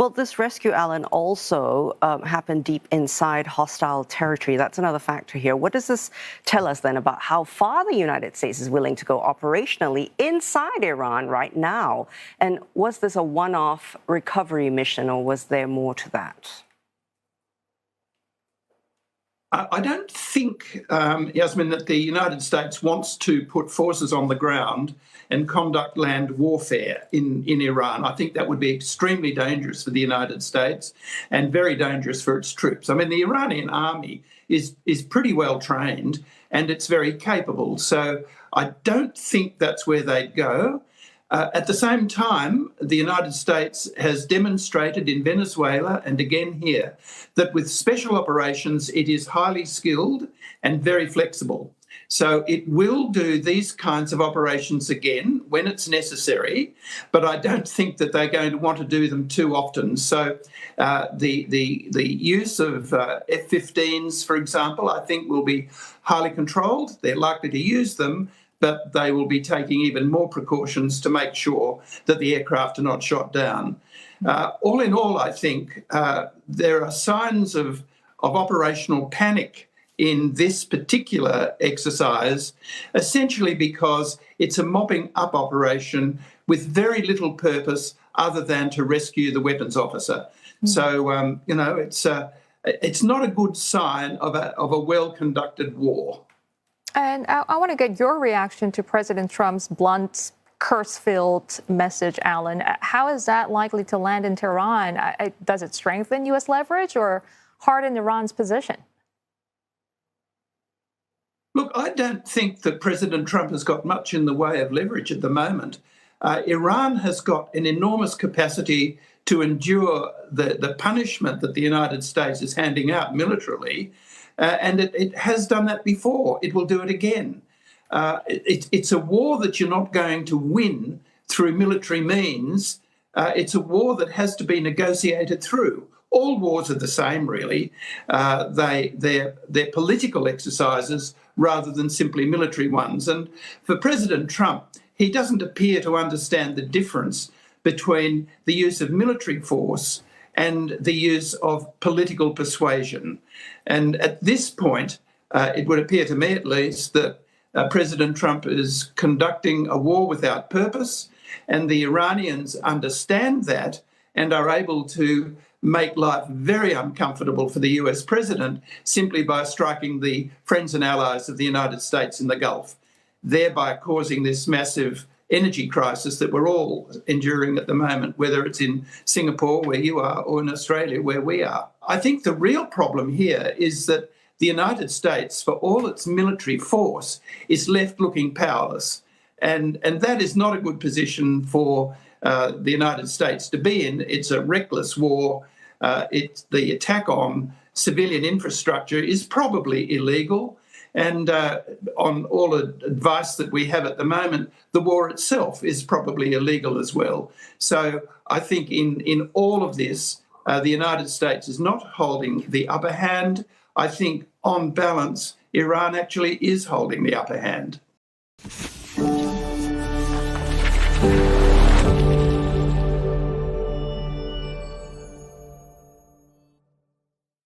Well, this rescue, Alan, also happened deep inside hostile territory. That's another factor here. What does this tell us then about how far the United States is willing to go operationally inside Iran right now? And was this a one-off recovery mission, or was there more to that? I don't think, Yasmin, that the United States wants to put forces on the ground and conduct land warfare in Iran. I think that would be extremely dangerous for the United States and very dangerous for its troops. I mean, the Iranian army is pretty well trained and it's very capable. So I don't think that's where they'd go. At the same time, the United States has demonstrated in Venezuela and again here that with special operations, it is highly skilled and very flexible. So it will do these kinds of operations again when it's necessary, but I don't think that they're going to want to do them too often. So the use of F-15s, for example, I think will be highly controlled. They're likely to use them, but they will be taking even more precautions to make sure that the aircraft are not shot down. All in all, I think there are signs of operational panic in this particular exercise, essentially because it's a mopping up operation with very little purpose other than to rescue the weapons officer. So, it's not a good sign of a well-conducted war. And I want to get your reaction to President Trump's blunt, curse-filled message, Alan. How is that likely to land in Tehran? Does it strengthen U.S. leverage or harden Iran's position? Look, I don't think that President Trump has got much in the way of leverage at the moment. Iran has got an enormous capacity to endure the punishment that the United States is handing out militarily. And it has done that before. It will do it again. It's a war that you're not going to win through military means. It's a war that has to be negotiated through. All wars are the same, really. They're political exercises rather than simply military ones. And for President Trump, he doesn't appear to understand the difference between the use of military force and the use of political persuasion. And at this point, it would appear to me at least that President Trump is conducting a war without purpose, and the Iranians understand that and are able to make life very uncomfortable for the US president simply by striking the friends and allies of the United States in the Gulf, thereby causing this massive energy crisis that we're all enduring at the moment, whether it's in Singapore, where you are, or in Australia, where we are. I think the real problem here is that the United States, for all its military force, is left looking powerless. And that is not a good position for the United States to be in. It's a reckless war. The attack on civilian infrastructure is probably illegal. And on all the advice that we have at the moment, the war itself is probably illegal as well. So I think in all of this, the United States is not holding the upper hand. I think on balance, Iran actually is holding the upper hand.